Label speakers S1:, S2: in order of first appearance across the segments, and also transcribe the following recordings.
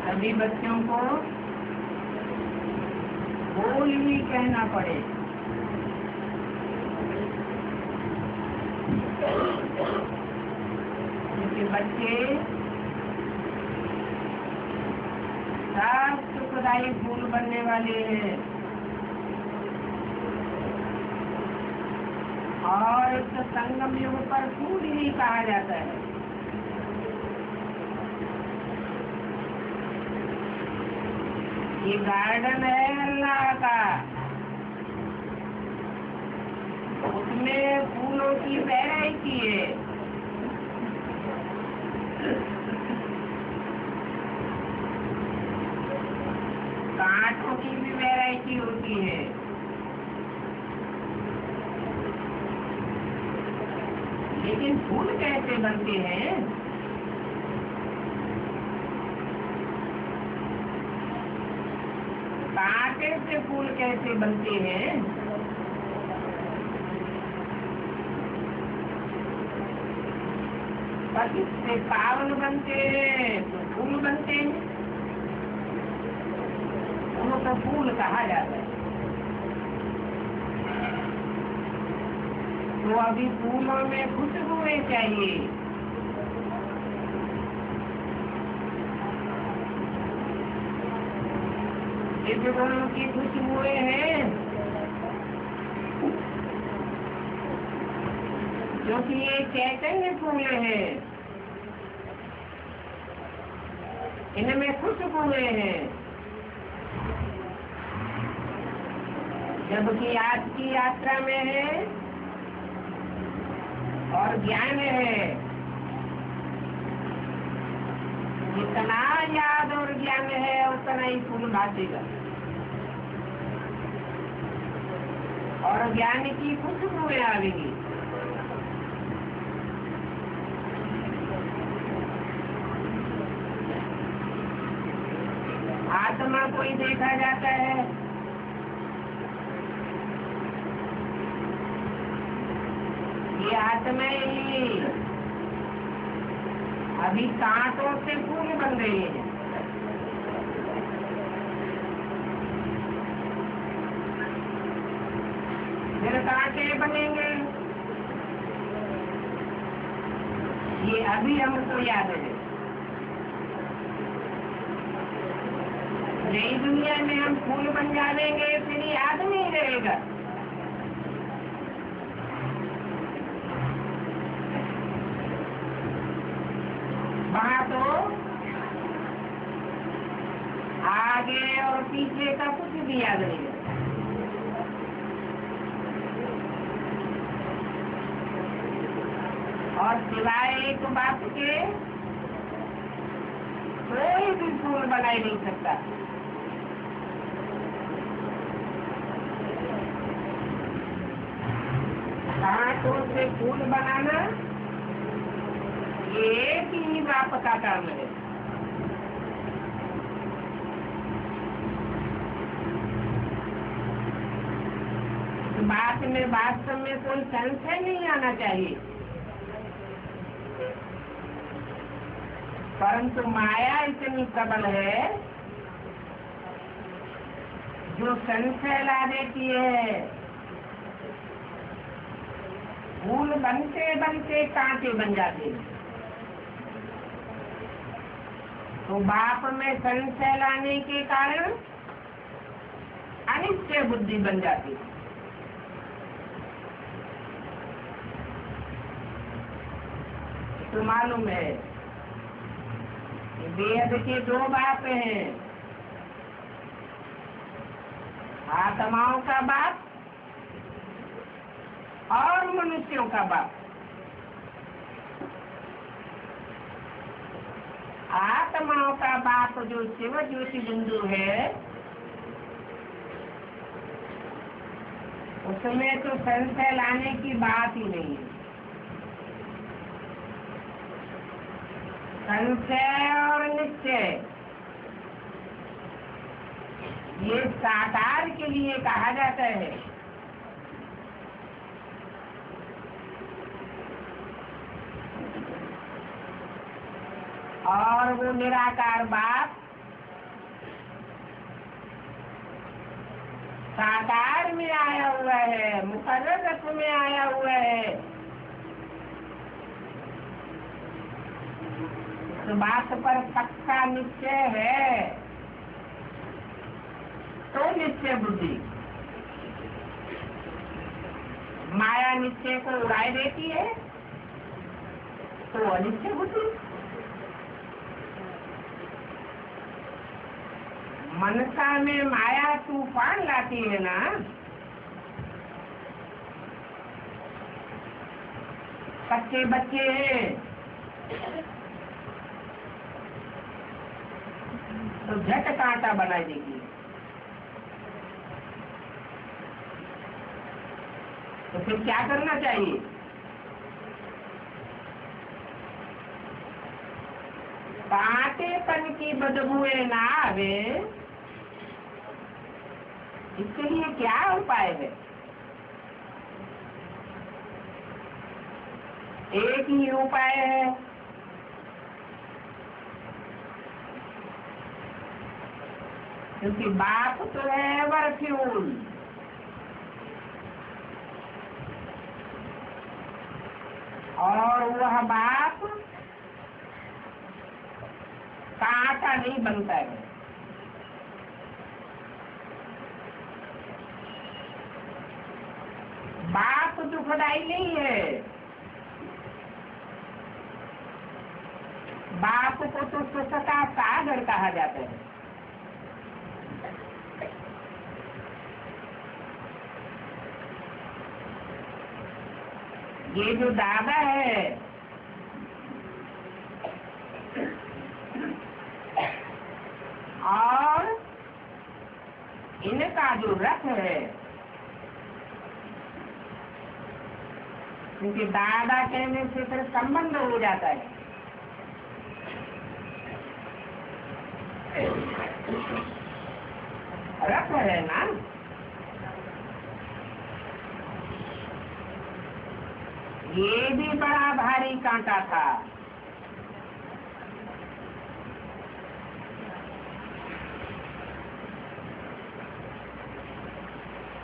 S1: सभी बच्चों को बोल ही कहना पड़े। क्योंकि बच्चे सब सुखदायी फूल बनने वाले हैं और इस संगम युग पर फूल ही कहा जाता है। ये गार्डन है अल्लाह का, उसमें फूलों की वैरायटी है। कांटों की भी वैरायटी होती है। लेकिन फूल कैसे बनते हैं? कांटे से फूल कैसे बनते हैं? बस इससे पावन बनते हैं तो फूल बनते हैं, उनको फूल कहा जाता है। तो अभी फूलों में खुशबुएं चाहिए। गुणों की खुशबुएं हैं जो कि ये चैतन्य फूल है, इनमें खुशबुएं हैं। जबकि आज की यात्रा में है और ज्ञान है, जितना याद और ज्ञान है उतना ही फूल भासेगा और ज्ञान की खुशबुएं आवेगी। आत्मा को ही देखा जाता है। ये आत्मा ही अभी कांटों से फूल बन रही है। फिर कांटे बनेंगे। ये अभी हमको याद है। नई दुनिया में हम फूल बन जाएंगे, फिर याद नहीं रहेगा। वहाँ तो आगे और पीछे का कुछ भी याद नहीं है। और सिवाय एक बात के कोई भी फूल बना ही नहीं सकता। कांटों से फूल बनाना एक ही बाप का काम है। बात में वास्तव में कोई संशय नहीं आना चाहिए, परंतु माया इतनी प्रबल है जो संशय ला देती है। फूल बनते बनते कांटे बन जाते हैं। तो बाप में संशय लाने के कारण अनिश्चय बुद्धि बन जाती है। आपको मालूम है कि वेद के दो बाप हैं, आत्माओं का बाप और मनुष्यों का बाप। आत्माओं का बाप जो शिव ज्योति बिंदु है, उसमें तो संशय लाने की बात ही नहीं है। संशय और निश्चय ये साकार के लिए कहा जाता है। और वो निराकार बाप साकार में आया हुआ है, मुकर्रर रस में आया हुआ है। इस बात पर पक्का निश्चय है तो निश्चय बुद्धि। माया निश्चय को उड़ाई देती है तो अनिश्चय बुद्धि। मनसा में माया तूफान लाती है ना, कच्चे बच्चे हैं तो झट कांटा बना देगी। तो फिर क्या करना चाहिए? कांटेपन की बदबूए ना आवे, इसके लिए क्या उपाय है? एक ही उपाय है, क्योंकि बाप तो है वरफ्यूल। और वह बाप कांटा नहीं बनता है। बाप दुखदाई नहीं है। बाप को तो सुख का सागर कहा जाता है। ये जो दादा है और इनका जो रथ है, क्योंकि दादा कहने से फिर संबंध हो जाता है। रथ है ना, ये भी बड़ा भारी कांटा था।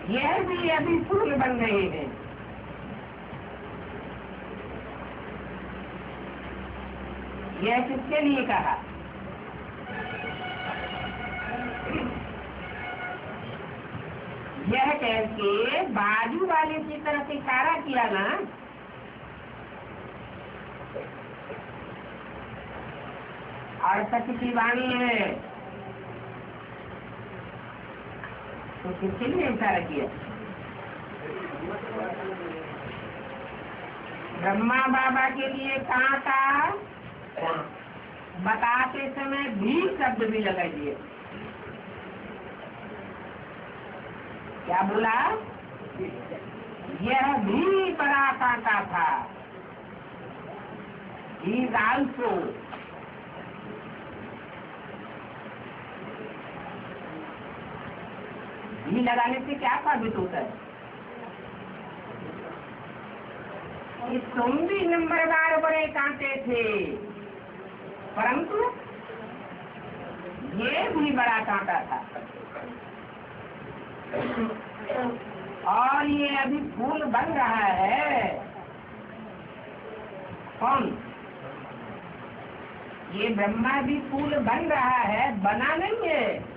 S1: यह भी अभी फूल बन रहे हैं। यह किसके लिए कहा? यह कह के बाजू वाले की तरफ इशारा किया ना, और सच की वाणी है तो किसके लिए इशारा किया? ब्रह्मा बाबा के लिए कांटा बताते समय भी शब्द भी लगा दिए। क्या बोला? यह भी बड़ा कांटा था। He also घी लगाने से क्या साबित होता है? ये तुम भी नंबरदार बड़े कांटे थे, परंतु ये भी बड़ा कांटा था। और ये अभी फूल बन रहा है। कौन? ये ब्रह्मा भी फूल बन रहा है, बना नहीं है।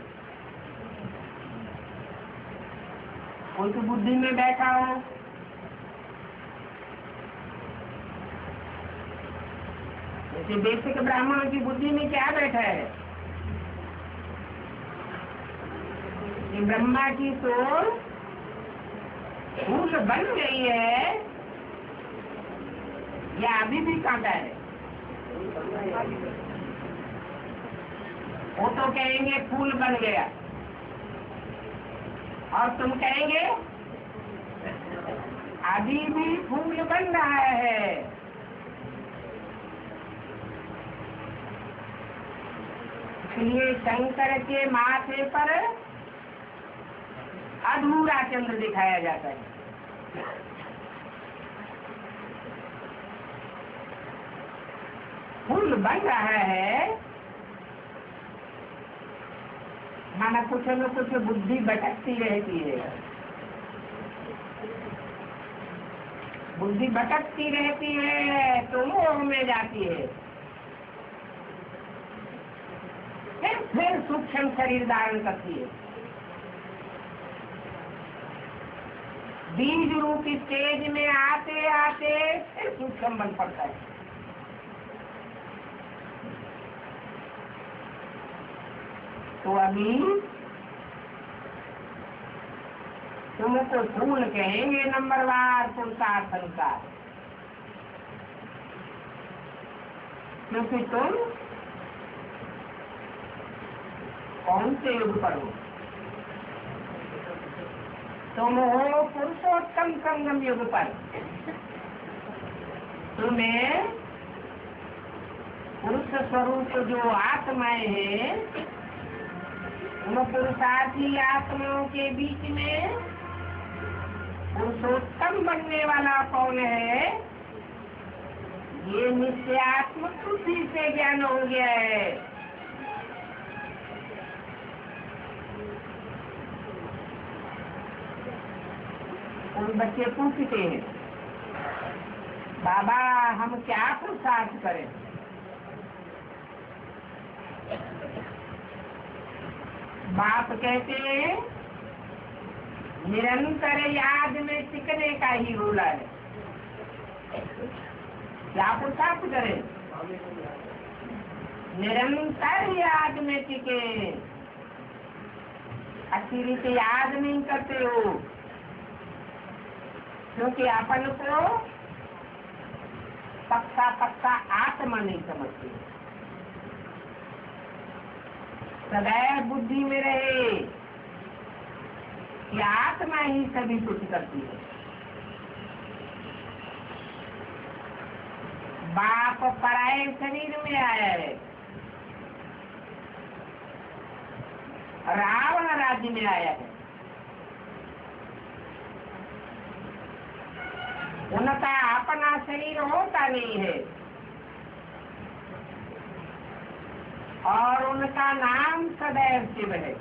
S1: कोई तो बुद्धि में बैठा हो जैसे बेसिक ब्राह्मण की बुद्धि में क्या बैठा है कि ब्रह्मा की सोल फूल बन गई है या अभी भी कांटा है। वो तो कहेंगे फूल बन गया और तुम कहेंगे अभी भी फूल बन रहा है। इसलिए शंकर के माथे पर अधूरा चंद्र दिखाया जाता है। फूल बन रहा है माना कुछ न कुछ बुद्धि भटकती रहती है। बुद्धि भटकती रहती है तो मोह में जाती है, फिर सूक्ष्म शरीर धारण करती है। बीज रूप स्टेज में आते आते फिर सूक्ष्म बन पड़ता है। तो अभी तुमको फूल कहेंगे नंबरवार पुरुषार्थ अनुसार, क्योंकि तुम कौन से युग पर हो? तुम हो पुरुषोत्तम संगम युग पर। तुम्हें पुरुष स्वरूप जो आत्माएं हैं उन पुरुषार्थी आत्माओं के बीच में पुरुषोत्तम बनने वाला कौन है? ये निश्चयात्मक बुद्धि से ज्ञान हो गया है। उन बच्चे पूछते हैं बाबा हम क्या पुरुषार्थ करें? बाप कहते हैं निरंतर याद में टिकने का ही रोला है। क्या पुरुषार्थ करें? निरंतर याद में टिके। अतिरिक्त याद नहीं करते हो क्योंकि अपन को पक्का आत्मा नहीं समझते। सदैव बुद्धि में रहे कि आत्मा ही सभी कुछ करती है। बाप पराये शरीर में आया है, रावण राज्य में आया है। उनका अपना शरीर होता नहीं है और उनका नाम सदैव शिव है।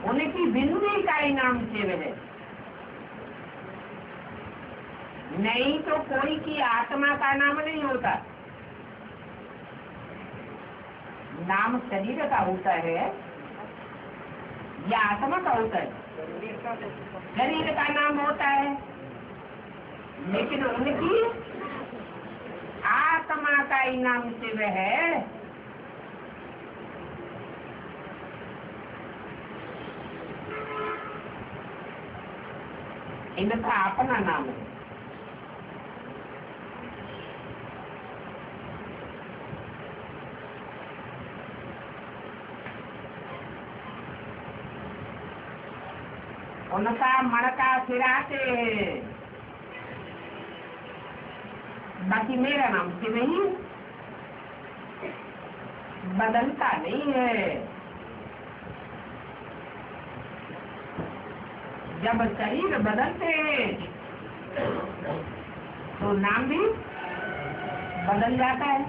S1: उनकी बिंदी का ही नाम शिव है। नहीं तो कोई की आत्मा का नाम नहीं होता। नाम शरीर का होता है या आत्मा का होता है? शरीर का नाम होता है, लेकिन उनकी आत्मा का ही नाम शिव है। इनका अपना नाम है। उनका मड़का फिराते हैं, बाकी मेरा नाम शिव ही बदलता नहीं है। जब शरीर बदलते हैं तो नाम भी बदल जाता है,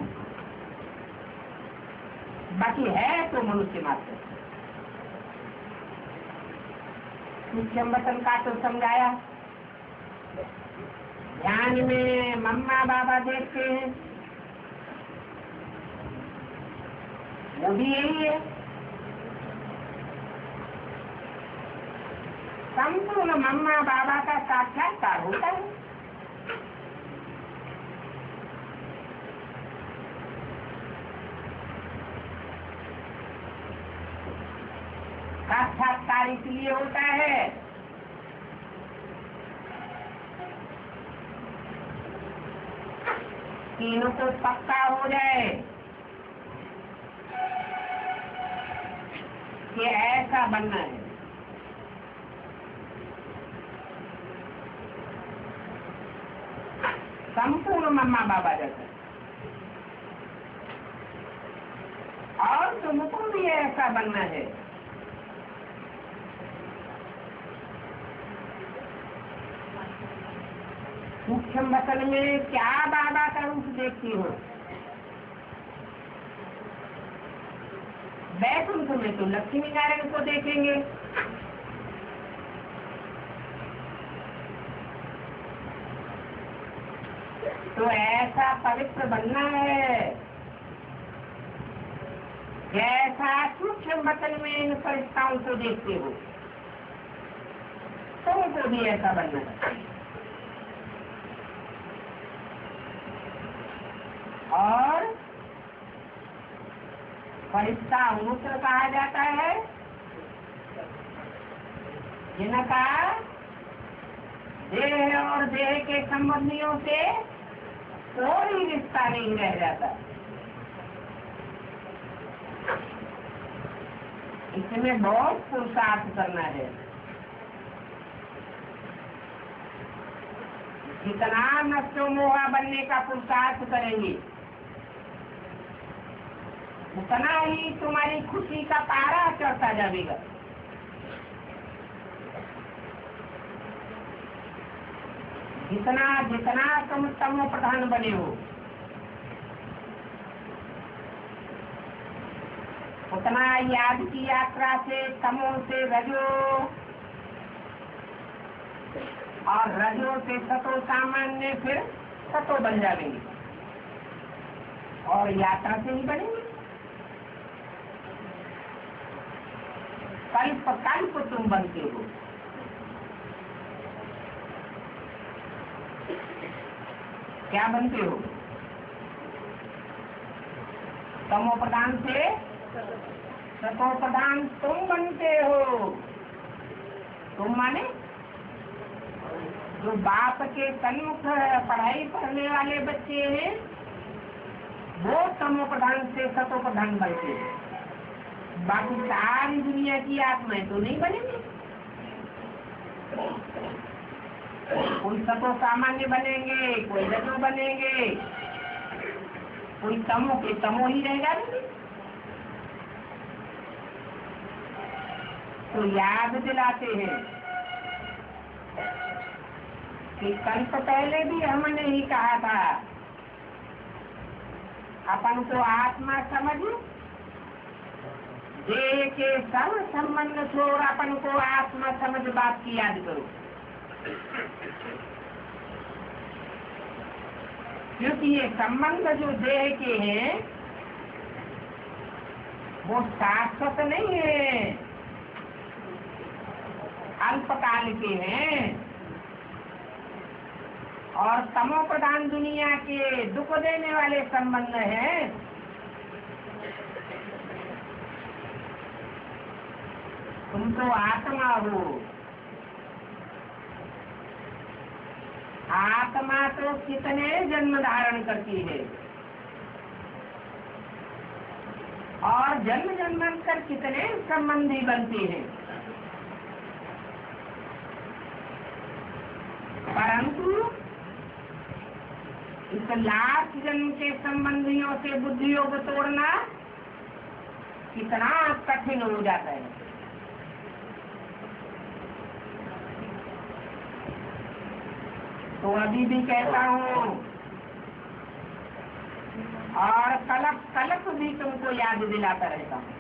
S1: बाकी है तो मनुष्य मात्र। सूक्ष्म वचन का तो समझाया। ध्यान में मम्मा बाबा देखते हैं, वो भी यही है। संपूर्ण मम्मा बाबा का साक्षात्कार होता है। साक्षात्कार इसलिए होता है कि इनको पक्का हो जाए कि ऐसा बनना है। संपूर्ण मम्मा बाबा जैसा, और तुमको भी ऐसा बनना है। सूक्ष्म वचन में क्या बाबा का रूप देखती हो? वैकुंठ में तो लक्ष्मी नारायण को देखेंगे। तो ऐसा पवित्र बनना है जैसा सूक्ष्म वचन में इन फरिश्ताओं को देखते हो, तुमको भी ऐसा बनना है। और फरिश्ता मूत्र कहा जाता है जिनका देह और देह के संबंधियों से कोई रिश्ता नहीं रह जाता। इसमें बहुत पुरुषार्थ करना है। जितना नष्टो मोहा बनने का पुरुषार्थ करेंगे उतना ही तुम्हारी खुशी का पारा चढ़ता जाएगा। जितना जितना तुम तमो प्रधान बने हो उतना याद की यात्रा से तमो से रजो और रजो से सतो सामान्य फिर सतो बन जाएंगे और यात्रा से ही बनेंगे। कल्प कल्प तुम बनते हो। क्या बनते हो? तमो प्रधान से सतो प्रधान तुम बनते हो। तुम माने जो बाप के सन्मुख पढ़ाई पढ़ने वाले बच्चे हैं वो तमो प्रधान से सतो प्रधान बनते हैं। बाकी सारी दुनिया की आत्माएं तो नहीं बनेंगी। कोई सतो सामान्य बनेंगे, कोई रजो बनेंगे, कोई तमो के तमो ही रह जाएंगे। तो याद दिलाते हैं कि कल्प पहले भी हमने ही कहा था अपन को आत्मा समझ देह के सब संबंध छोड़ अपन को आत्मा समझ बात की याद करो। क्योंकि ये संबंध जो देह के हैं वो शाश्वत नहीं है, अल्पकाल के हैं। और तमो प्रधान दुनिया के दुख देने वाले संबंध हैं। तुम तो आत्मा हो। आत्मा तो कितने जन्म धारण करती है और जन्म जन्मांतर कितने संबंधी बनते हैं, परंतु इस लाख जन्म के संबंधियों से बुद्धि योग तोड़ना कितना कठिन हो जाता है। तो अभी भी कहता हूँ और कलप कलप भी तुमको याद दिलाता रहता हूँ।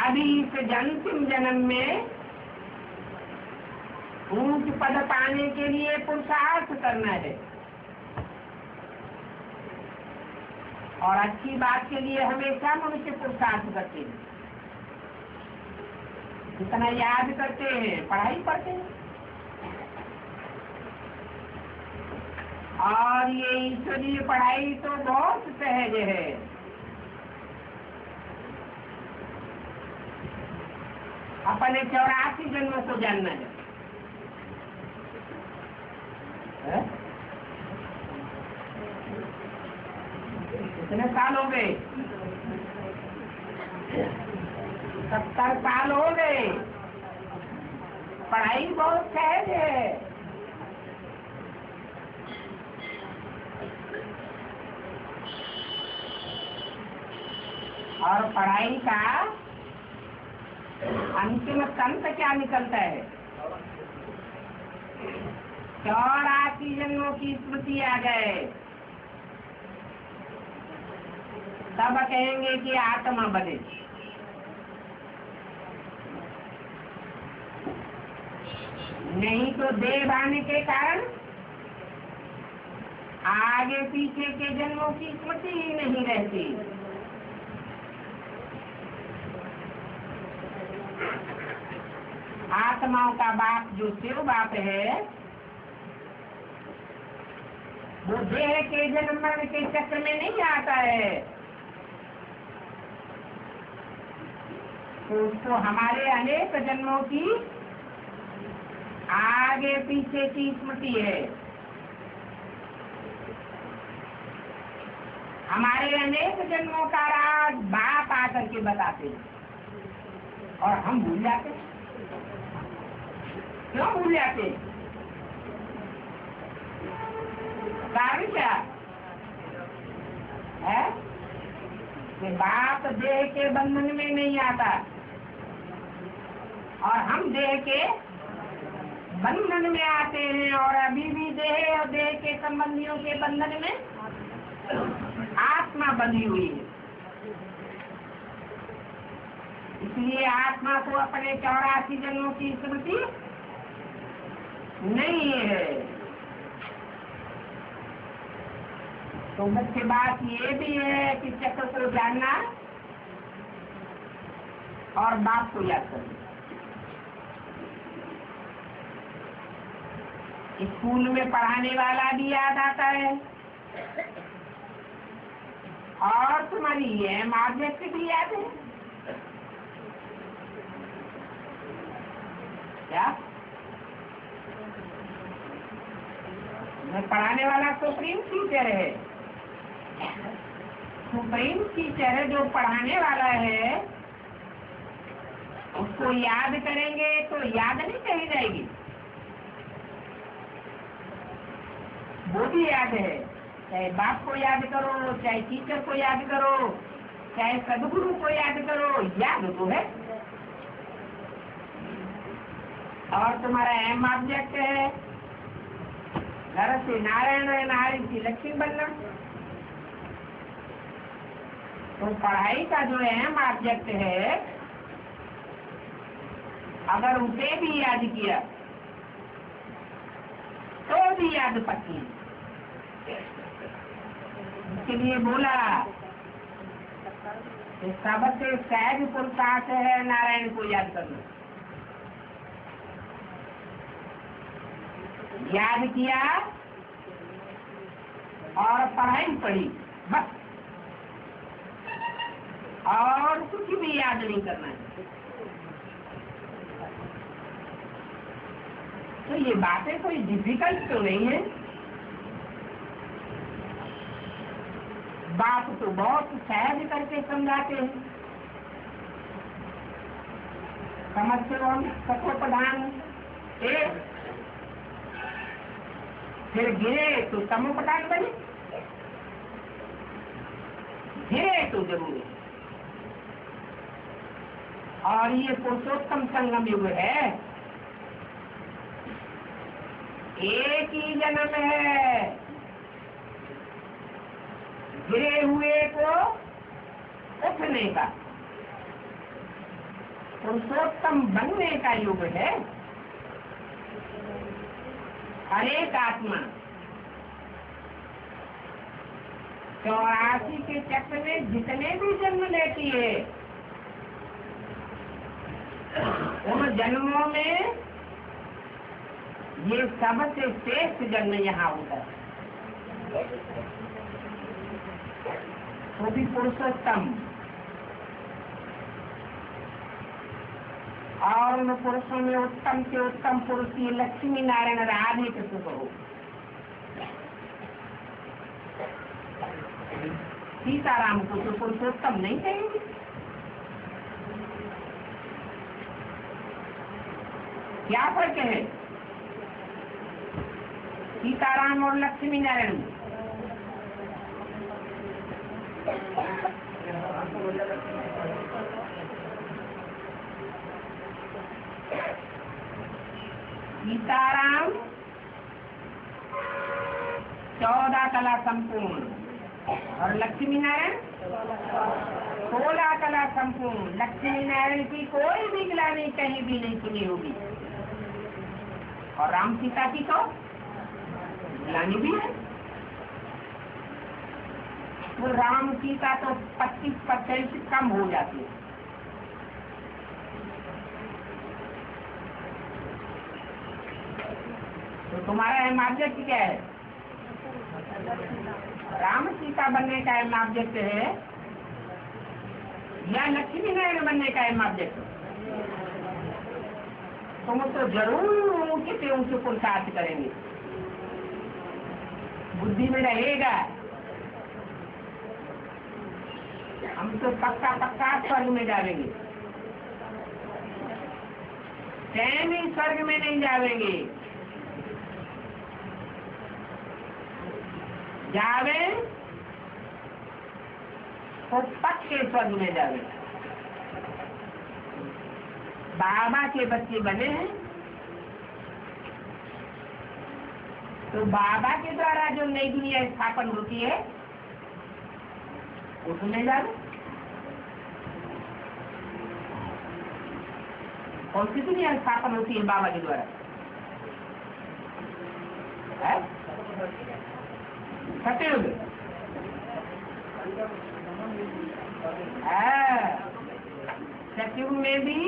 S1: अभी इस अंतिम जन्म में ऊंच पद पाने के लिए पुरुषार्थ करना है और अच्छी बात के लिए हमेशा मनुष्य पुरुषार्थ करते हैं। इतना याद करते हैं, पढ़ाई पढ़ते हैं। और ये ईश्वरीय पढ़ाई तो बहुत सहज है। अपने 84 जन्मों को जानना है। कितने साल हो गए? 70 साल हो गए। पढ़ाई बहुत सहज है। और पढ़ाई का अंतिम तंत्र क्या निकलता है? 84 जन्मों की स्मृति आ जाए, तब कहेंगे कि आत्मा बने। नहीं तो देह भाने के कारण आगे पीछे के जन्मों की स्मृति ही नहीं रहती। आत्माओं का बाप जो शिव बाप है, वो देह के जन्म मरण के चक्र में नहीं आता है। तो उसको हमारे अनेक जन्मों की आगे पीछे की स्मृति है। हमारे अनेक जन्मों का राज बाप आकर के बताते हैं और हम भूल जाते हैं। क्यों भूल जाते? कारण क्या है? कि बाप देह के बंधन में नहीं आता और हम देह के बंधन में आते हैं, और अभी भी देह और देह के संबंधियों के बंधन में आत्मा बंधी हुई है। इसलिए आत्मा को अपने 84 जन्मों की स्मृति नहीं है। तो मुख्य बात ये भी है कि चक्र को जानना और बाप को याद करना। स्कूल में पढ़ाने वाला भी याद आता है और तुम्हारी ये ऑब्जेक्ट भी याद है क्या? मैं पढ़ाने वाला सुप्रीम टीचर है। सुप्रीम टीचर है जो पढ़ाने वाला है, उसको याद करेंगे तो याद नहीं कही जाएगी, वो भी याद है। चाहे बाप को याद करो, चाहे टीचर को याद करो, चाहे सदगुरु को याद करो, याद तो है। और तुम्हारा अहम ऑब्जेक्ट है घर से नारायण है, नारायण की लक्ष्मी बनना। तो पढ़ाई का जो अहम ऑब्जेक्ट है, अगर उसे भी याद किया तो भी याद पक्की। इसके लिए बोला कि सबसे सहज पुरुषार्थ है नारायण को याद करना। याद किया और पढ़ाई पढ़ी, बस, और कुछ भी याद नहीं करना है। तो ये बातें कोई डिफिकल्ट तो नहीं है। बात तो बहुत सहज करके समझाते हैं। समझते हो? हम सत्व प्रधान एक, फिर गिरे तो तमो प्रधान बने, गिरे तो जरूर है। और ये पुरुषोत्तम संगम युग है, एक ही जन्म है। गिरे हुए को उठने का, पुरुषोत्तम बनने का युग है। हरेक आत्मा 84 के चक्र में जितने भी जन्म लेती है, उन जन्मों में ये सबसे श्रेष्ठ जन्म यहाँ होता है, वो भी पुरुषोत्तम। और उन पुरुषों में उत्तम से उत्तम पुरुष ये लक्ष्मी नारायण राधे कृष्ण कहो। सीताराम को तो पुरुषोत्तम नहीं कहेंगे। क्या फर्क है सीताराम और लक्ष्मी नारायण में? सीताराम 14 कला संपूर्ण और लक्ष्मी नारायण 16 कला संपूर्ण। लक्ष्मी नारायण की कोई भी गिलानी कहीं भी नहीं सुनी होगी, और राम सीता की तो गिलानी भी है। तो राम सीता तो 25% कम हो जाती है। तो तुम्हारा एम ऑब्जेक्ट क्या है? राम सीता बनने का एम ऑब्जेक्ट है या लक्ष्मी नारायण बनने का एम ऑब्जेक्ट? तुम तो जरूर ऊंचे से ऊंचे पुरुषार्थ करेंगे, बुद्धि में रहेगा हम तो पक्का पक्का स्वर्ग में जाएंगे, स्वयं ही स्वर्ग में नहीं जाएंगे, जावे तो पक्के स्वर्ग में जावे। बाबा के बच्चे बने हैं तो बाबा के द्वारा जो नई दुनिया स्थापन होती है उसमें जावे। कौन सी दुनिया स्थापन होती है बाबा के द्वारा? सतयुग। सतयुग में भी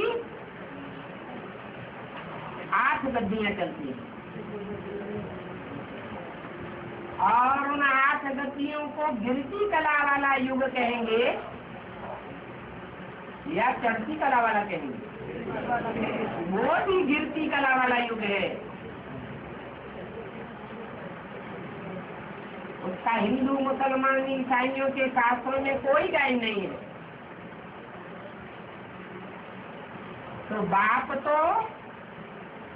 S1: 8 गद्दियां चलती हैं और उन 8 गद्दियों को गिरती कला वाला युग कहेंगे या चढ़ती कला वाला कहेंगे? वो भी गिरती कला वाला युग है। उसका हिंदू मुसलमान ईसाइयों के शास्त्रों में कोई गायन नहीं है। तो बाप तो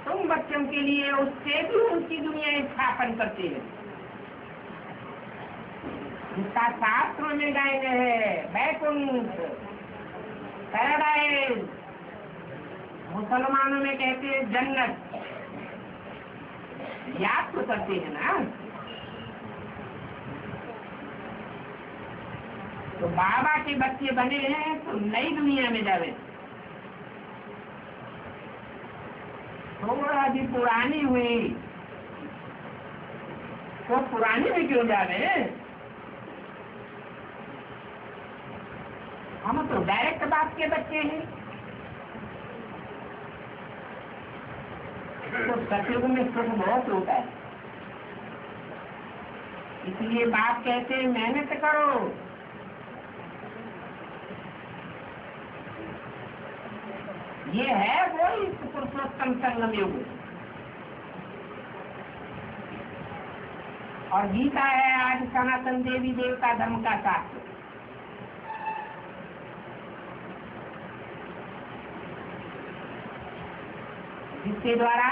S1: तुम बच्चों के लिए उससे भी ऊंची दुनिया स्थापन करते हैं जिसका शास्त्रों में गायन है। वैकुंठ, पैराडाइज, मुसलमानों में कहते हैं जन्नत। याद तो करते हैं ना? तो बाबा के बच्चे बने हैं तो नई दुनिया में जावे। थोड़ा भी पुरानी हुई तो पुरानी में क्यों जावे? हम तो डायरेक्ट बाप के बच्चे हैं। तो सतयुग में सुख बहुत होता है, इसलिए बाप कहते हैं मेहनत करो। ये है वही पुरुषोत्तम संगम युग। और गीता है आज सनातन देवी देवता धर्म का शास्त्र। जिसके द्वारा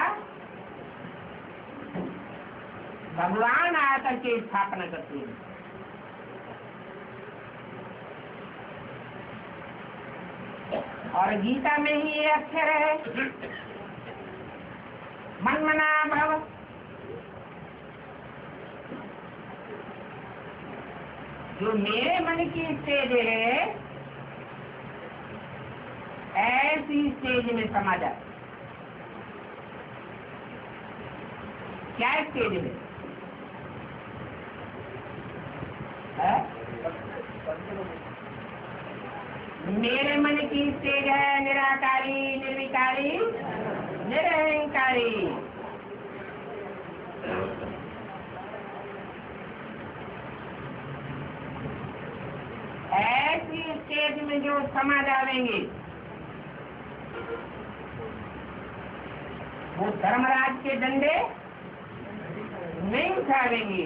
S1: भगवान आकर के स्थापना करते हैं। और गीता में ही ये अक्षर है मनमना भव। जो मेरे मन की स्टेज है ऐसी स्टेज में समा जाए। क्या स्टेज है? मेरे मन की स्टेज है निराकारी निर्विकारी निरहंकारी। ऐसी स्टेज में जो समा जाएंगे वो धर्मराज के डंडे नहीं उठावेंगे।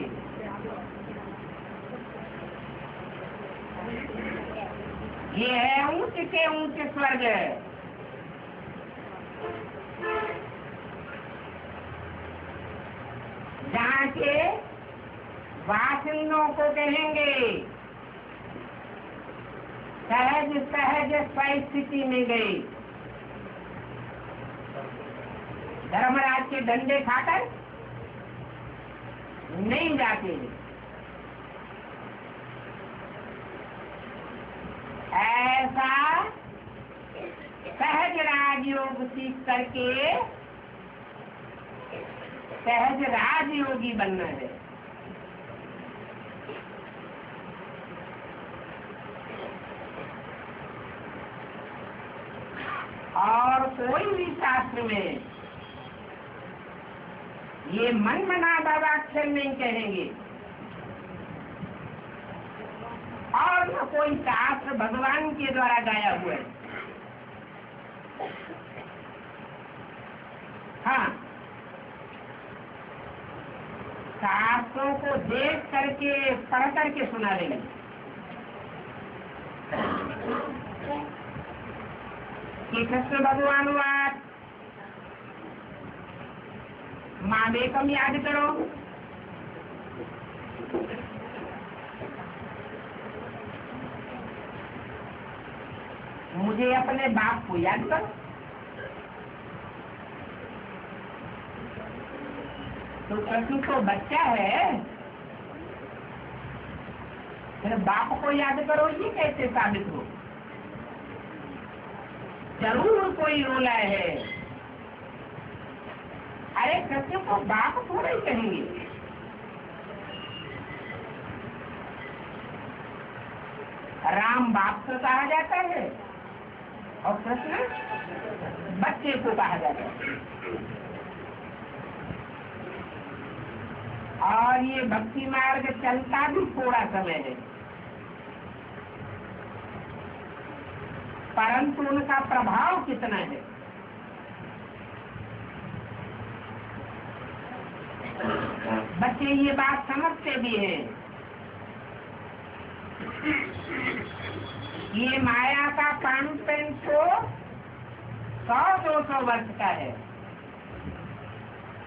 S1: ये है ऊंच से ऊंच स्वर्ग। जहाँ के वासिंदों को कहेंगे सहज सहज स्थिति में गई। धर्मराज के डंडे खाकर नहीं जाते। ऐसा सहज राजयोग सीख करके सहज राजयोगी बनना है। और कोई भी शास्त्र में ये मन मना बाबाक्षर नहीं कहेंगे और न कोई शास्त्र भगवान के द्वारा गाया हुआ है। हाँ, शास्त्रों को देख करके पढ़ करके सुना देंगे। कि कृष्ण भगवान वाद माँ बेकम याद करो। मुझे अपने बाप को याद करो। तो कृष्ण तो बच्चा है, फिर बाप को याद करो ये कैसे साबित हो? जरूर कोई रोला है। अरे कृष्ण को बाप थोड़ा ही कहेंगे। राम बाप को कहा जाता है और कृष्ण बच्चे को कहा जाता है। और ये भक्ति मार्ग चलता भी थोड़ा समय है, परंतु उनका प्रभाव कितना है। बच्चे ये बात समझते भी हैं। ये माया का पांचन तो 100-200 वर्ष का है,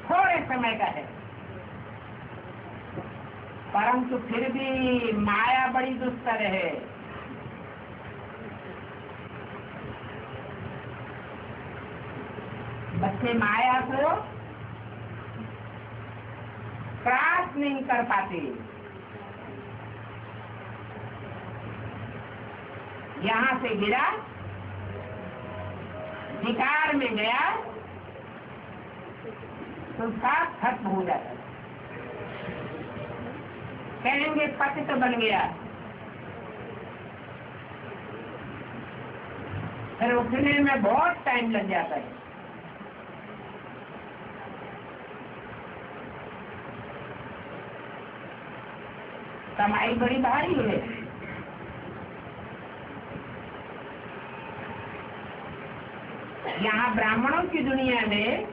S1: थोड़े समय का है, परंतु फिर भी माया बड़ी दुस्तर है। बच्चे माया को क्रॉस नहीं कर पाते। यहाँ से गिरा, विकार में गया तो साथ खत्म हो जाता है। कहेंगे पतित तो बन गया, फिर उठने में बहुत टाइम लग जाता है। कमाई बड़ी भारी है। यहाँ ब्राह्मणों की दुनिया में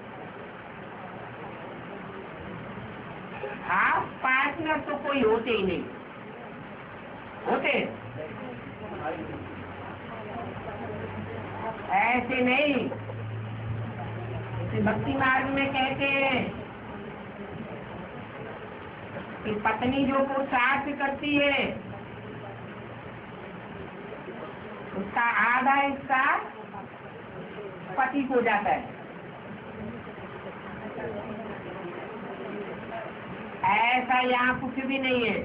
S1: हाफ पार्टनर तो कोई होते ही नहीं। होते ऐसे नहीं। भक्ति मार्ग में कहते हैं कि पत्नी जो पुरुषार्थ करती है उसका आधा हिस्सा पति को जाता है। ऐसा यहाँ कुछ भी नहीं है,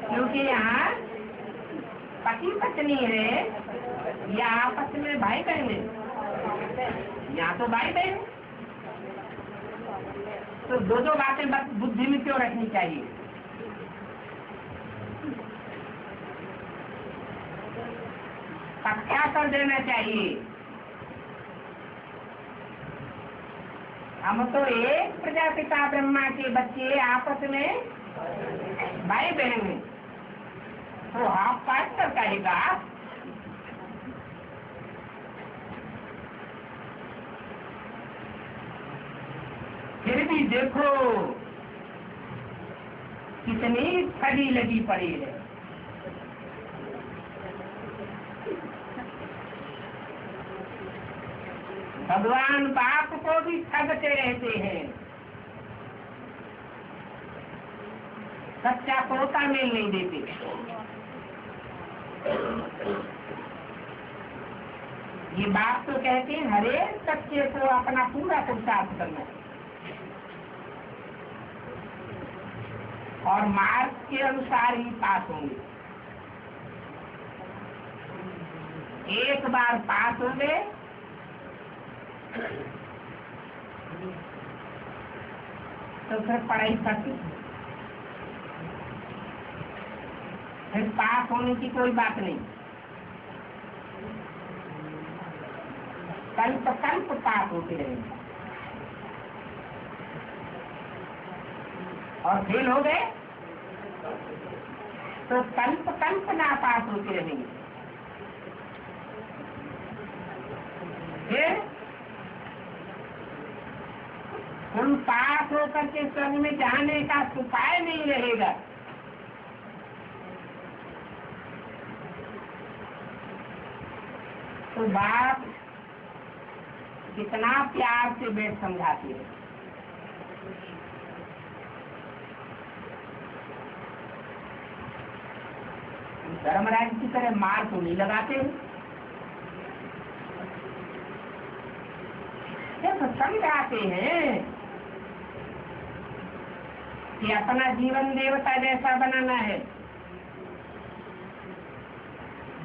S1: क्योंकि यहाँ पति पत्नी है या आपस में भाई बहन है। यहाँ तो भाई बहन, तो दो बातें बुद्धि में क्यों रखनी चाहिए? पक्का कर देना चाहिए हम तो एक प्रजापिता ब्रह्मा के बच्चे आपस में भाई बहन हैं, तो हाफ पार्टनर कहेगा। फिर भी देखो कितनी ठगी लगी पड़ी है। भगवान बाप को भी ठगते रहते हैं, सच्चा पोता मेल नहीं देते। ये बाप तो कहते हैं हरे बच्चे को अपना पूरा पुरुषार्थ करना है और मार्ग के अनुसार ही पास होंगे। एक बार पास हो गए तो फिर पढ़ाई करती, फिर पास होने की कोई बात नहीं। कल्प कल्प पास होते रहेंगे और फेल हो गए तो कल्प कल्प ना पास होते रहेंगे। फिर उन पास होकर के स्वर्ग में जाने का उपाय नहीं रहेगा। तो बाप कितना प्यार से बैठ समझाती है। धर्मराज की तरह मार तो नहीं लगाते, सिर्फ समझाते हैं कि अपना जीवन देवता जैसा बनाना है।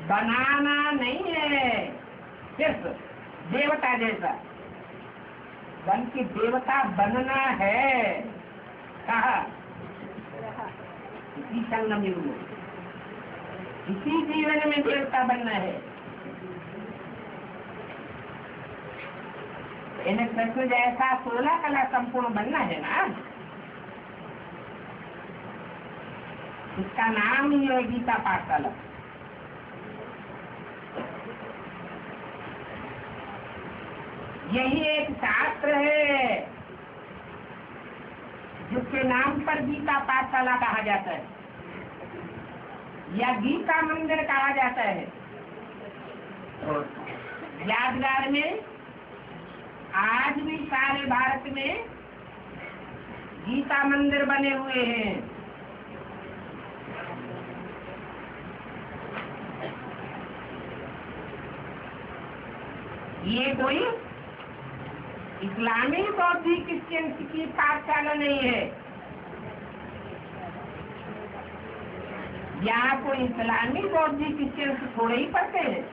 S1: बनाना नहीं है सिर्फ देवता जैसा, बल्कि देवता बनना है। कहा इसी संगम युग में, इसी जीवन में देवता बनना है। इन्हें कृष्ण जैसा 16 कला संपूर्ण बनना है ना, इसका नाम ही है गीता पाठशाला। यही एक शास्त्र है जिसके नाम पर गीता पाठशाला कहा जाता है या गीता मंदिर कहा जाता है। यादगार में आज भी सारे भारत में गीता मंदिर बने हुए हैं। ये कोई इस्लामी बौद्धिक क्रिश्चियन की पाठशाला नहीं है। यहाँ कोई इस्लामी बौद्धिक क्रिश्चियन थोड़े ही पढ़ते हैं।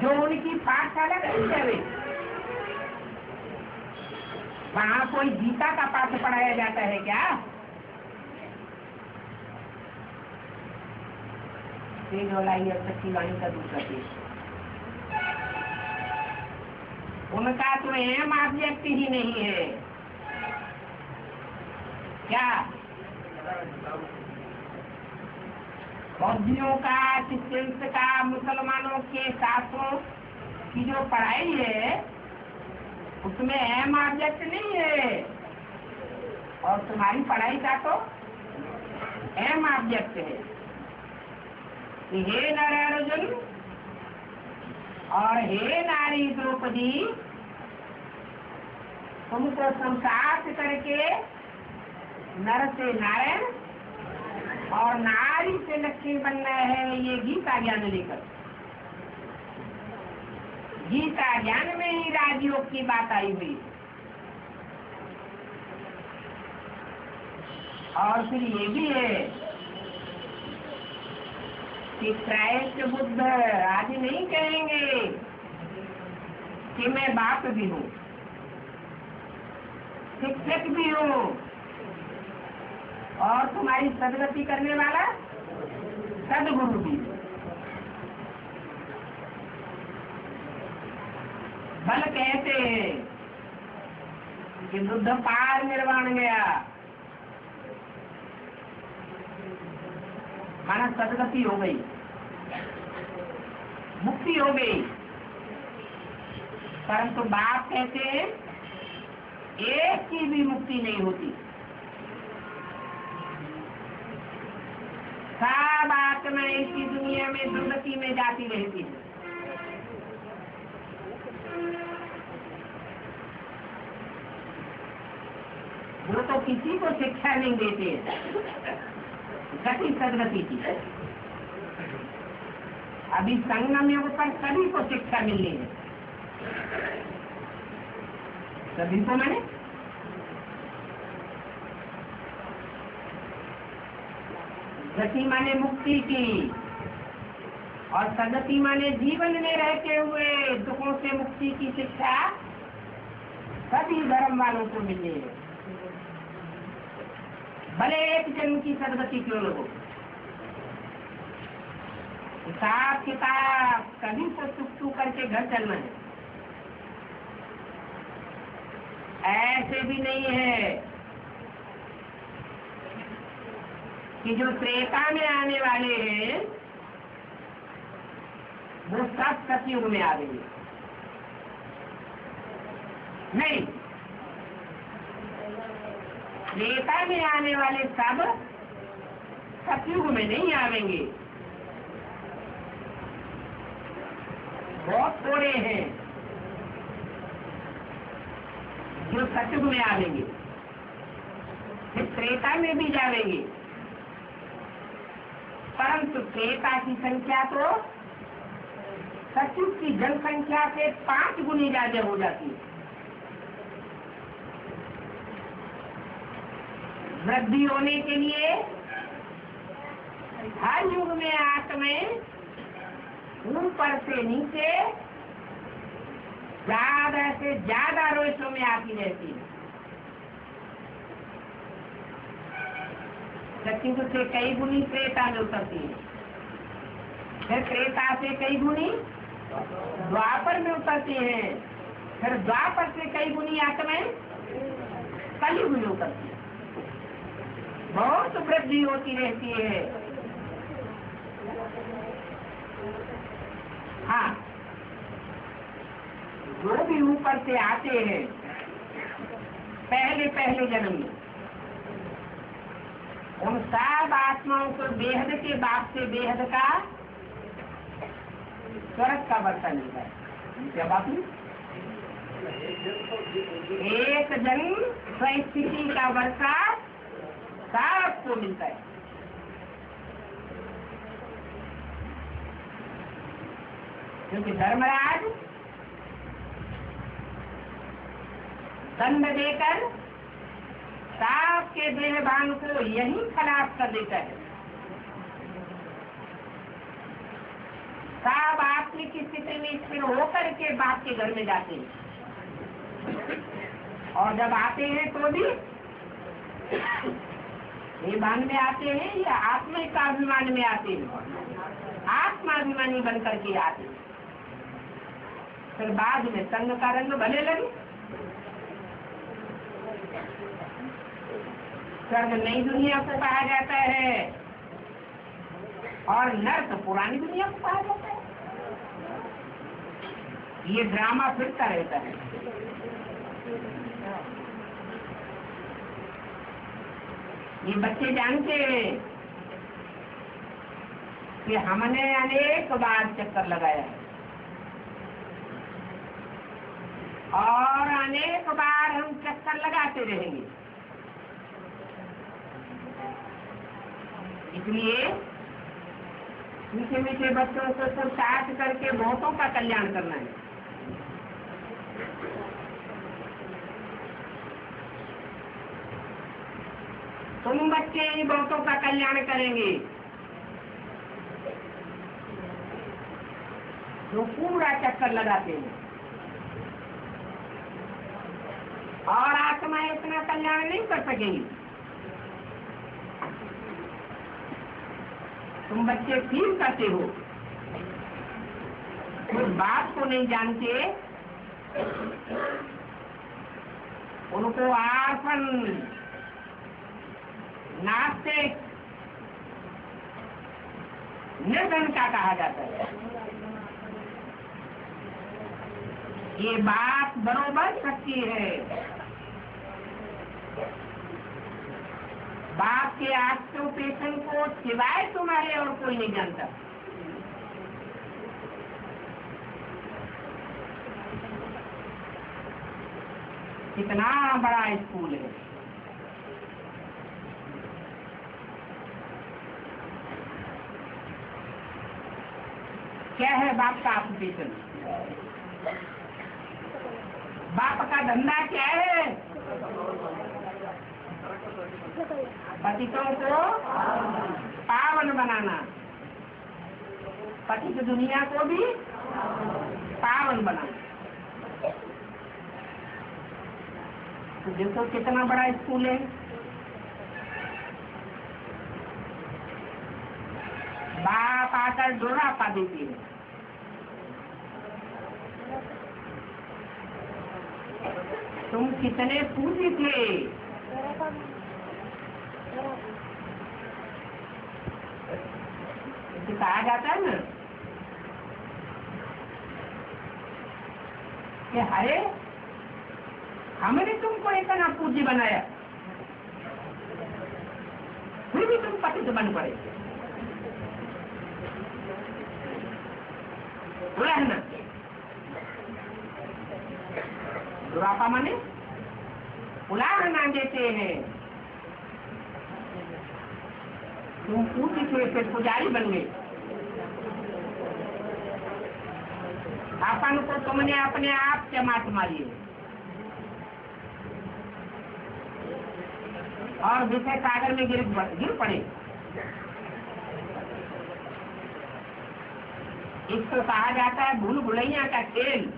S1: जो उनकी पाठशाला नहीं है, वहाँ कोई गीता का पाठ पढ़ाया जाता है क्या? तेज वाली अब तक की वाणी का दूसरा पेश, उनका तो एम ऑब्जेक्ट ही नहीं है क्या? बौद्धियों का, क्रिश्चियंस का, मुसलमानों के शास्त्रों की जो पढ़ाई है उसमें एम ऑब्जेक्ट नहीं है, और तुम्हारी पढ़ाई का तो एम ऑब्जेक्ट है। हे नर अर्जुन और हे नारी द्रौपदी, तुमको संसार करके नर से नारायण और नारी से लक्ष्मी बनना है। ये गीता ज्ञान लेकर, गीता ज्ञान में ही राजयोग की बात आई हुई। और फिर ये भी है कि क्राइस्ट बुद्ध आज नहीं कहेंगे कि मैं बाप भी हूँ, शिक्षक भी हूँ और तुम्हारी सदगति करने वाला सदगुरु भी। बल कहते हैं कि बुद्ध पार निर्वाण गया, माना सदगति हो गई, मुक्ति हो गई। परंतु बाप कहते हैं एक की भी मुक्ति नहीं होती। सब आत्मा इसी दुनिया में दुर्गति में जाती रहती है। वो तो किसी को शिक्षा नहीं देते गति सदगति की। अभी संगम योग पर सभी को शिक्षा मिलनी है, सभी को। मैंने गति माने मुक्ति की, और सदगति माने जीवन में रहते हुए दुखों से मुक्ति की शिक्षा सभी धर्म वालों को मिलनी है, भले एक जन्म की सदगति क्यों न हो। हिसाब किताब सभी को चुप करके घर चलना है। ऐसे भी नहीं है कि जो त्रेता में आने वाले हैं वो सब सतयुग में आ गए। नहीं, त्रेता में आने वाले सब सतयुग में नहीं आवेंगे, बहुत थोड़े हैं जो सतयुग में आवेंगे, फिर त्रेता में भी जावेंगे। परंतु त्रेता की संख्या तो सतयुग की जनसंख्या से 5 गुनी ज्यादा हो जाती है। वृद्धि होने के लिए हर युग में आत्माएं ऊपर से नीचे ज्यादा से ज्यादा रोशों में आती रहती है। सतयुग से कई गुनी त्रेता में उतरती है, फिर त्रेता से कई गुनी द्वापर में उतरती हैं, फिर द्वापर से कई गुनी आत्माएं कलयुग में उतरती है। बहुत वृद्धि होती रहती है। हाँ, जो भी ऊपर से आते हैं पहले पहले जन्म में, उन सब आत्माओं को बेहद के बाप से बेहद का स्वर्ग का वर्षा मिलता है। क्या बात है? एक जन्म स्वस्थिति का वर्षा सबको मिलता है। क्योंकि धर्मराज दंड देकर सबके देहभान को यही खलास कर देता है। सब आत्मिक स्थिति में स्थिर होकर के बाप के घर में जाते हैं, और जब आते हैं तो भी देहभान में आते हैं या आत्मा का अभिमान में आते हैं, आत्माभिमानी बनकर के आते हैं। फिर बाद में संग का रंग भले लगे। स्वर्ग नई दुनिया को कहा जाता है और नर्क पुरानी दुनिया को कहा जाता है। ये ड्रामा फिरता रहता है। ये बच्चे जानते हैं कि हमने अनेक बार चक्कर लगाया है और अनेक बार हम चक्कर लगाते रहेंगे। इसलिए मीठे मीठे बच्चों को पुरुषार्थ करके बहुतों का कल्याण करना है। तुम बच्चे ही बहुतों का कल्याण करेंगे जो पूरा चक्कर लगाते हैं, और आत्मा इतना कल्याण नहीं कर सकेंगी। तुम बच्चे फील करते हो, उस बात को नहीं जानते उनको आसन, नास्तिक, निर्धन का कहा जाता है। ये बात बरोबर सच्ची है। बाप के ऑक्यूपेशन को सिवाय तुम्हारे और कोई नहीं जानता। कितना बड़ा स्कूल है। क्या है बाप का ऑक्यूपेशन? बाप का धंधा क्या है? पतितों को पावन बनाना, पतित दुनिया को भी पावन बनाना। तो देखो कितना बड़ा स्कूल है। बाप आकर डोरा पा देती है। तुम कितने पूजी थे। कहा जाता है ना कि अरे हमने तुमको इतना पूज्य बनाया, फिर भी तुम पतित बन पड़े। बोला है ना, दुरापा माने उलाहना देते हैं। तुम पूज्य थे, फिर पुजारी बन गए। अपन को तुमने अपने आप से मात मारी और विषय सागर में गिर पड़े। इसको कहा जाता है भूल भुलैया का खेल।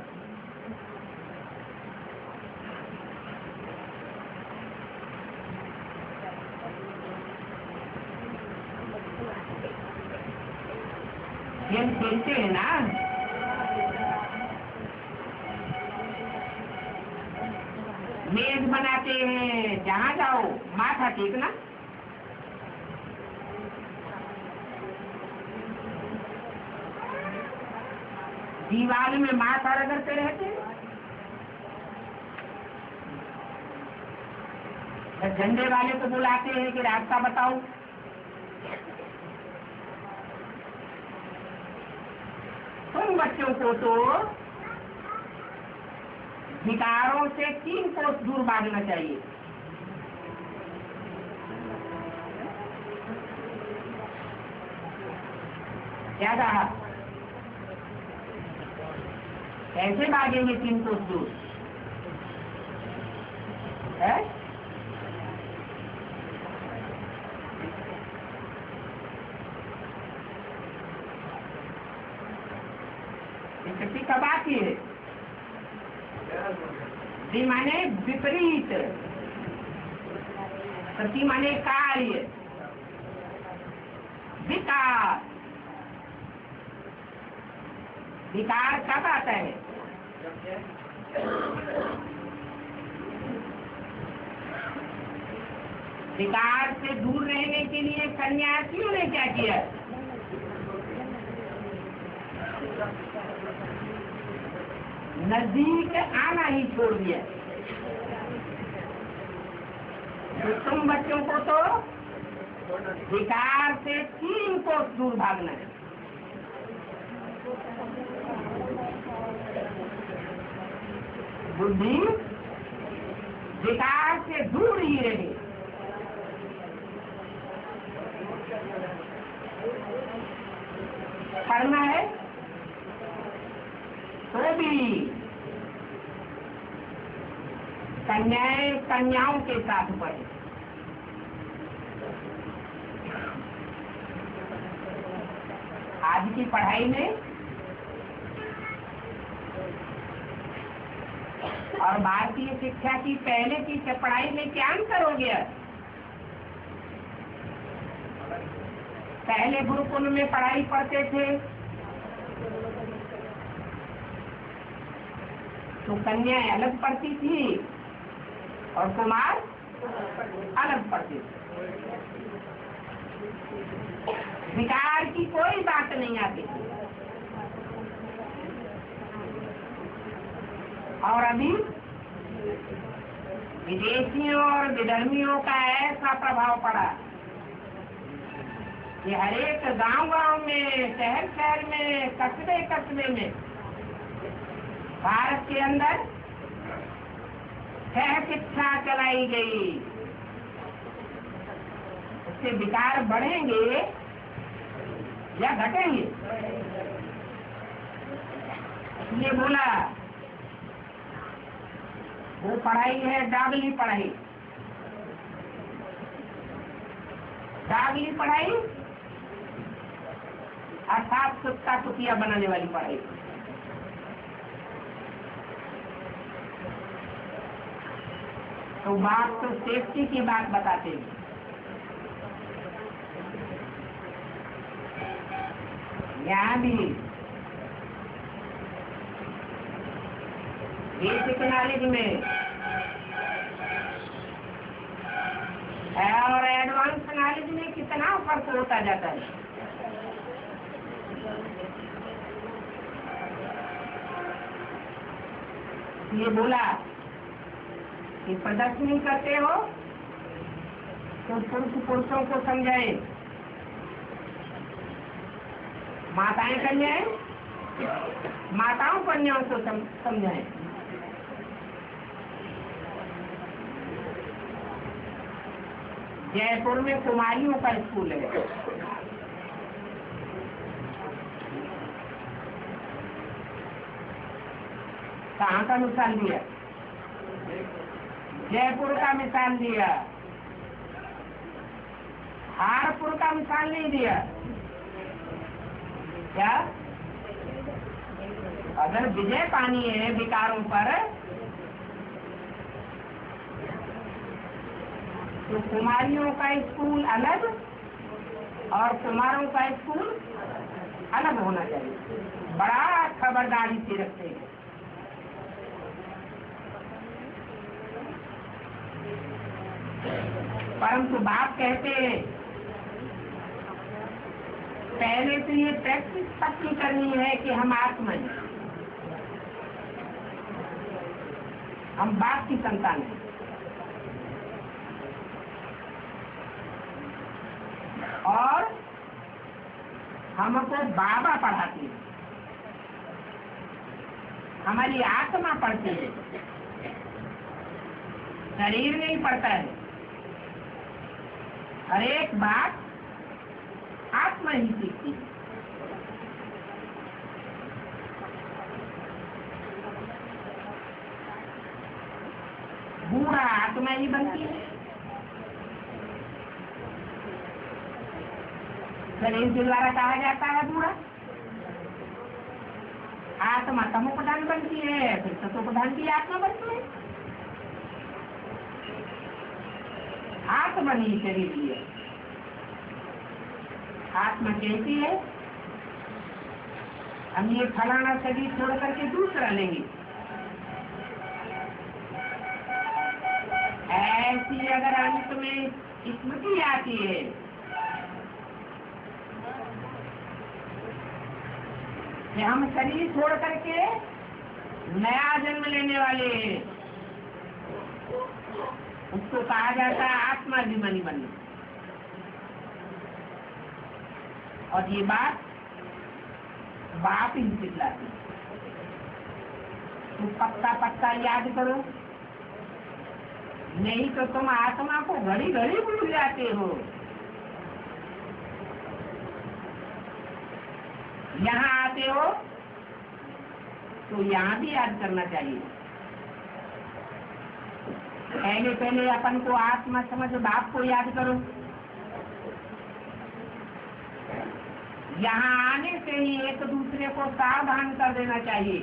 S1: खेल खेलते हैं ना, मेज बनाते हैं, जहाँ जाओ माथा टेकना। दीवार में माथा रगड़ते रहते। झंडे वाले को बुलाते हैं कि रास्ता बताओ। तुम बच्चों को तो विकारों से 3 कोस दूर भागना चाहिए। क्या कहा? कैसे भागेंगे 3 कोस दूर? है? स्थिति कब आती है? दी माने विपरीत, सती माने कार्य, विकार। विकार कब आता है? विकार से दूर रहने के लिए सन्यासियों ने क्या किया? नजदीक आना ही छोड़ दिया। तो तुम बच्चों को तो विकार से 3 कोस दूर भागना है। बुद्धि विकार से दूर ही रहे। करना है तो भी कन्याओं के साथ पढ़े। आज की पढ़ाई में और भारतीय शिक्षा की पहले की पढ़ाई में क्या अंतर हो गया? पहले गुरुकुल में पढ़ाई पढ़ते थे, तो कन्याएं अलग पढ़ती थी और कुमार अलग पढ़ते थे। विकार की कोई बात नहीं आती थी। और अभी विदेशियों और विधर्मियों का ऐसा प्रभाव पड़ा कि हर एक गांव-गांव में, शहर-शहर में, कस्बे-कस्बे में भारत के अंदर छह शिक्षा चलाई गई। उससे विकार बढ़ेंगे या घटेंगे? इसलिए बोला वो पढ़ाई है डागली पढ़ाई। डागली पढ़ाई अर्थात कुत्ता कुतिया बनाने वाली पढ़ाई। तो बात तो सेफ्टी की बात बताते हैं। यहाँ भी बेसिक नॉलेज में और एडवांस नॉलेज में कितना फर्क होता जाता है। ये बोला कि प्रदर्शनी करते हो तो पुरुषों को समझाएं, माताएं कन्याएं माताओं कन्याओं को समझाएं। जयपुर में कुमारियों का स्कूल है। कहाँ का मिसाल दिया? जयपुर का मिसाल दिया, हारपुर का मिसाल नहीं दिया। क्या अगर विजय पानी है विकारों पर तो कुमारियों का स्कूल अलग और कुमारों का स्कूल अलग होना चाहिए। बड़ा खबरदारी से रखते हैं। परंतु बाप कहते हैं पहले तो ये प्रैक्टिस पक्की करनी है कि हम आत्मा हैं, हम बाप की संतान हैं। और हमको बाबा पढ़ाती है, हमारी आत्मा पढ़ती है, शरीर नहीं पढ़ता है। हर एक बात आत्मा ही सीखती है। बूढ़ा आत्मा ही बनती है। शरीर के द्वारा कहा जाता है बूढ़ा। आत्मा तमो प्रधान बनती है, फिर सतो प्रधान की आत्मा बनती है। आत्मा नहीं शरीर की है। आत्मा कहती है हम ये फलाना शरीर छोड़ करके दूसरा लेंगे। ऐसी अगर अंत में स्मृति आती है कि हम शरीर छोड़ करके नया जन्म लेने वाले हैं, उसको कहा जाता है आत्माभिमानी बनना। और ये बात बाप ही सिखलाती। तुम पक्का पक्का याद करो, नहीं तो तुम आत्मा को घड़ी घड़ी भूल जाते हो। यहाँ आते हो तो यहाँ भी याद करना चाहिए। पहले पहले अपन को आत्मा समझ बाप को याद करो। यहाँ आने से ही एक दूसरे को सावधान कर देना चाहिए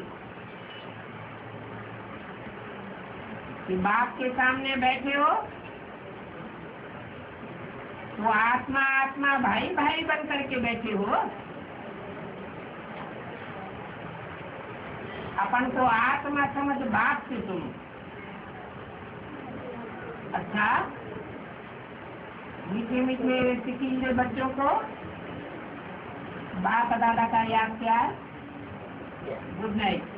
S1: कि बाप के सामने बैठे हो तो आत्मा आत्मा भाई भाई बन करके बैठे हो। अपन को आत्मा समझ बाप से तुम। अच्छा, मीठे मीठे सिकीले बच्चों को बाप दादा का याद क्या है? Good night.